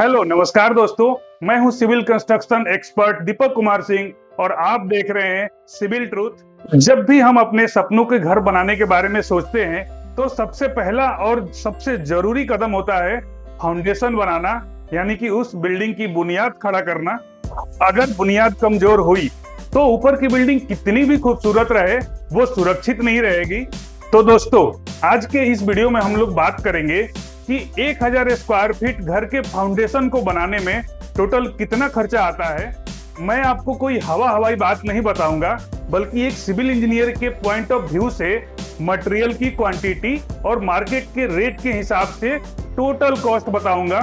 Hello नमस्कार दोस्तों, मैं हूं civil construction expert Deepak Kumar Singh और आप देख रहे हैं सिविल ट्रूथ। जब भी हम अपने सपनों के घर बनाने के बारे में सोचते हैं तो सबसे पहला और सबसे जरूरी कदम होता है फाउंडेशन बनाना, यानी कि उस बिल्डिंग की बुनियाद खड़ा करना। अगर बुनियाद कमजोर हुई तो ऊपर की बिल्डिंग कितनी भी खूबसूरत रहे वो सुरक्षित नहीं रहेगी। तो दोस्तों, आज के इस वीडियो में हम लोग बात करेंगे कि 1000 स्क्वायर फीट घर के फाउंडेशन को बनाने में टोटल कितना खर्चा आता है। मैं आपको कोई हवाई बात नहीं बताऊंगा, बल्कि एक सिविल इंजीनियर के पॉइंट ऑफ व्यू से मटेरियल की क्वांटिटी और मार्केट के रेट के हिसाब से टोटल कॉस्ट बताऊंगा।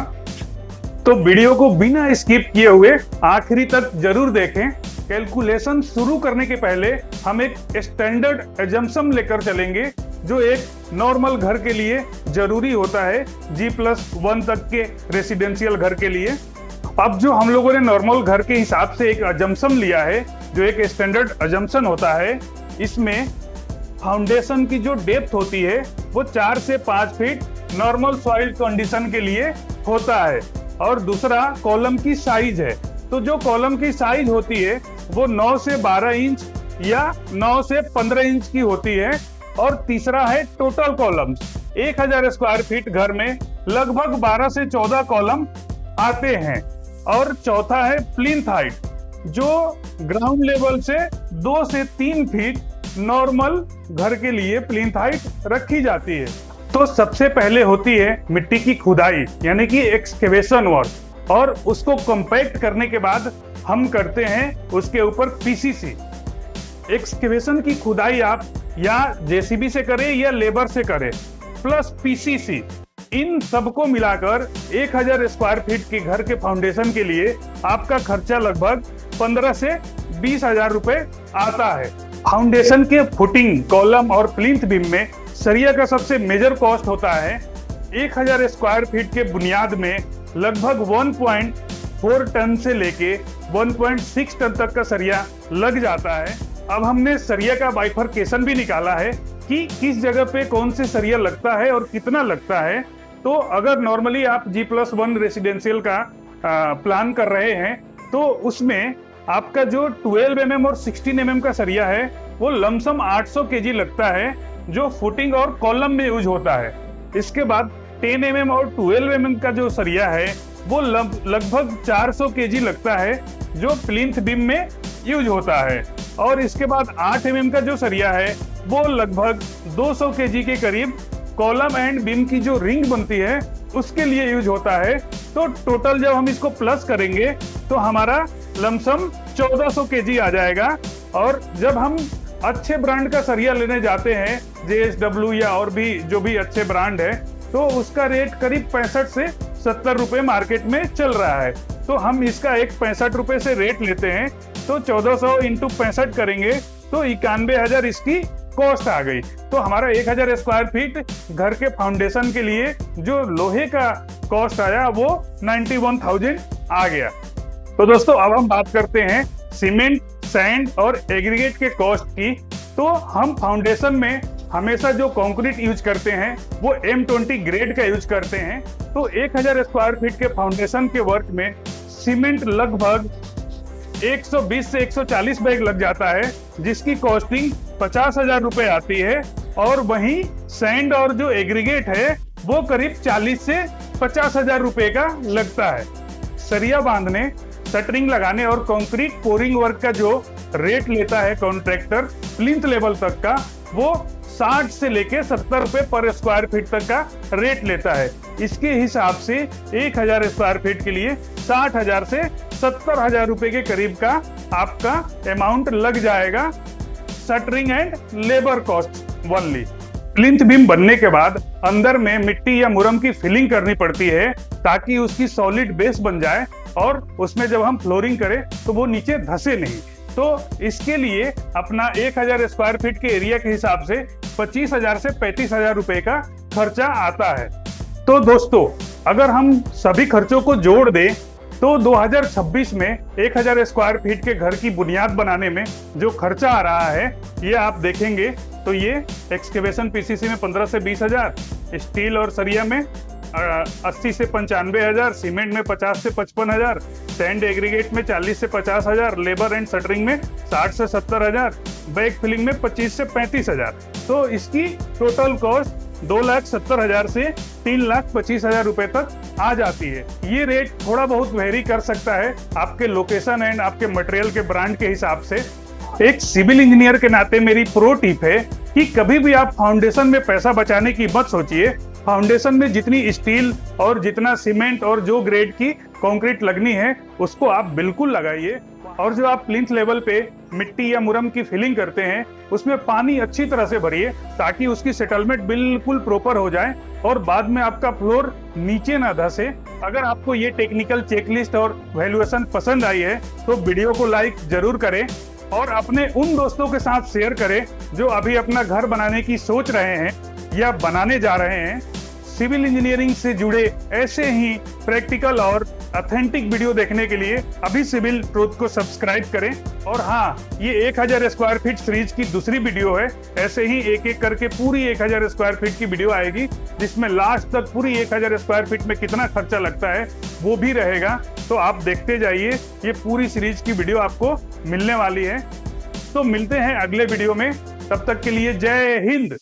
तो वीडियो को बिना स्किप किए हुए आखिरी तक जरूर देखें। कैलकुलेशन शुरू करने के पहले हम एक स्टैंडर्ड एजम्पशन लेकर चलेंगे जो एक नॉर्मल घर के लिए जरूरी होता है, G+1 तक के रेसिडेंशियल घर के लिए। अब जो हम लोगों ने नॉर्मल घर के हिसाब से एक एजम्पशन लिया है, जो एक स्टैंडर्ड एजम्पशन होता है, इसमें फाउंडेशन की जो डेप्थ होती है वो 4 से 5 फीट नॉर्मल सॉइल कंडीशन के लिए होता है। और दूसरा कॉलम की साइज है, तो जो कॉलम की साइज होती है वो 9 से 12 इंच या 9 से 15 इंच की होती है। और तीसरा है टोटल कॉलम्स। 1000 स्क्वायर फीट घर में लगभग 12 से 14 कॉलम आते हैं। और चौथा है प्लिंथ हाइट, जो ग्राउंड लेवल से 2 से 3 फीट नॉर्मल घर के लिए प्लिंथ हाइट रखी जाती है। तो सबसे पहले होती है मिट्टी की खुदाई, यानी कि एक्सकेवेशन वर्क, और उसको कॉम्पैक्ट करने के बाद हम करते हैं उसके ऊपर पीसीसी। एक्सकेवेशन की खुदाई आप या जेसीबी से करें या लेबर से करें, प्लस पीसीसी, इन सबको मिलाकर 1000 स्क्वायर फीट के घर के फाउंडेशन के लिए आपका खर्चा लगभग 15 से 20 हजार रुपए आता है। फाउंडेशन के फुटिंग, कॉलम और प्लिंथ बीम में सरिया का सबसे मेजर कॉस्ट होता है। 1000 स्क्वायर फीट के बुनियाद में लगभग 1.4 टन से लेके 1.6 टन तक का सरिया लग जाता है। अब हमने सरिया का बाइफरकेशन भी निकाला है कि किस जगह पे कौन से सरिया लगता है और कितना लगता है। तो अगर नॉर्मली आप G+1 रेसिडेंशियल का प्लान कर रहे हैं तो उसमें आपका जो 12 mm और 16 mm का सरिया है वो लमसम 800 kg लगता है, जो फुटिंग और कॉलम में यूज होता है। इसके बाद 10 mm और 12 mm का जो सरिया है वो लगभग 400 kg लगता है, जो प्लिंथ बीम में यूज होता है। और इसके बाद 8 mm का जो सरिया है वो लगभग 200 kg के करीब कॉलम एंड बीम की जो रिंग बनती है उसके लिए यूज होता है। तो टोटल जब हम इसको प्लस करेंगे तो हमारा लमसम 1400 kg आ जाएगा। और जब हम अच्छे ब्रांड का सरिया लेने जाते हैं, JSW या और भी जो भी अच्छे ब्रांड है, तो उसका रेट करीब 65 से 70 रुपए मार्केट में चल रहा है। तो हम इसका एक 65 रुपए से रेट लेते हैं, तो 1400 इंटू 65 करेंगे तो 91,000 इसकी कॉस्ट आ गई। तो हमारा 1000 स्क्वायर फीट घर के फाउंडेशन के लिए जो लोहे का कॉस्ट आया वो 91,000 आ गया। तो दोस्तों, अब हम बात करते हैं सीमेंट, सैंड और एग्रीगेट के कॉस्ट की। तो हम फाउंडेशन में हमेशा जो कंक्रीट यूज करते हैं वो M20 ग्रेड का यूज करते हैं। तो 1000 स्क्वायर फीट के फाउंडेशन के वर्क में सीमेंट लगभग 120 से 140 बैग लग जाता है, जिसकी कॉस्टिंग 50,000 रुपए आती है। और वहीं सैंड और जो एग्रीगेट है वो करीब 40 से 50,000 रुपए का लगता है। सरिया बांधने, शटरिंग लगाने और कंक्रीट पोरिंग वर्क का जो रेट लेता है कॉन्ट्रैक्टर प्लिंथ लेवल तक का, वो 60 से लेके 70 रुपए पर स्क्वायर फीट तक का रेट लेता है। इसके हिसाब से 1000 स्क्वायर फीट के लिए 60,000 से 70,000 रुपए के करीब का आपका अमाउंट लग जाएगा, shuttering and labour cost only. Plinth beam बनने के बाद अंदर में मिट्टी या मुरम की फिलिंग करनी पड़ती है ताकि उसकी सॉलिड बेस बन जाए और उसमें जब हम फ्लोरिंग करें तो वो नीचे धंसे नहीं। तो इसके लिए अपना 1000 स्क्वायर फीट के एरिया के हिसाब से 25,000 से 35,000 रुपए का खर्चा आता है। तो दोस्तों, अगर हम सभी खर्चों को जोड़ दें तो 2026 में 1000 स्क्वायर फीट के घर की बुनियाद बनाने में जो खर्चा आ रहा है ये आप देखेंगे तो ये एक्सकेवेशन पीसीसी में 15 से 20 हजार, स्टील और सरिया में 80 से 95,000, सीमेंट में 50 से 55,000, सैंड एग्रीगेट में 40 से 50,000, लेबर एंड शटरिंग में 60 से 70,000, बैग फिलिंग में 25 से 35,000। तो इसकी टोटल कॉस्ट 2,70,000 से 3,25,000 रुपए तक आ जाती है। ये रेट थोड़ा बहुत वेरी कर सकता है आपके लोकेशन एंड आपके मटेरियल के ब्रांड के हिसाब से। एक सिविल इंजीनियर के नाते मेरी प्रो टिप है कि कभी भी आप फाउंडेशन में पैसा बचाने की मत सोचिए। फाउंडेशन में जितनी स्टील और जितना सीमेंट और जो ग्रेड की कंक्रीट लगनी है उसको आप बिल्कुल लगाइए। और जो आप प्लिंथ लेवल पे मिट्टी या मुरम की फिलिंग करते हैं उसमें पानी अच्छी तरह से भरिए ताकि उसकी सेटलमेंट बिल्कुल प्रॉपर हो जाए और बाद में आपका फ्लोर नीचे ना धंसे। अगर आपको ये टेक्निकल चेकलिस्ट और वैल्यूएशन पसंद आई है तो वीडियो को लाइक जरूर करें और अपने उन दोस्तों के साथ शेयर करें जो अभी अपना घर बनाने की सोच रहे हैं या बनाने जा रहे हैं। सिविल इंजीनियरिंग से जुड़े ऐसे ही प्रैक्टिकल और ऑथेंटिक वीडियो देखने के लिए अभी सिविल ट्रूथ को सब्सक्राइब करें। और हाँ, ये 1000 स्क्वायर फीट सीरीज की दूसरी वीडियो है। ऐसे ही एक एक करके पूरी 1000 स्क्वायर फीट की वीडियो आएगी जिसमें लास्ट तक पूरी 1000 स्क्वायर फीट में कितना खर्चा लगता है वो भी रहेगा। तो आप देखते जाइए, ये पूरी सीरीज की वीडियो आपको मिलने वाली है। तो मिलते हैं अगले वीडियो में, तब तक के लिए जय हिंद।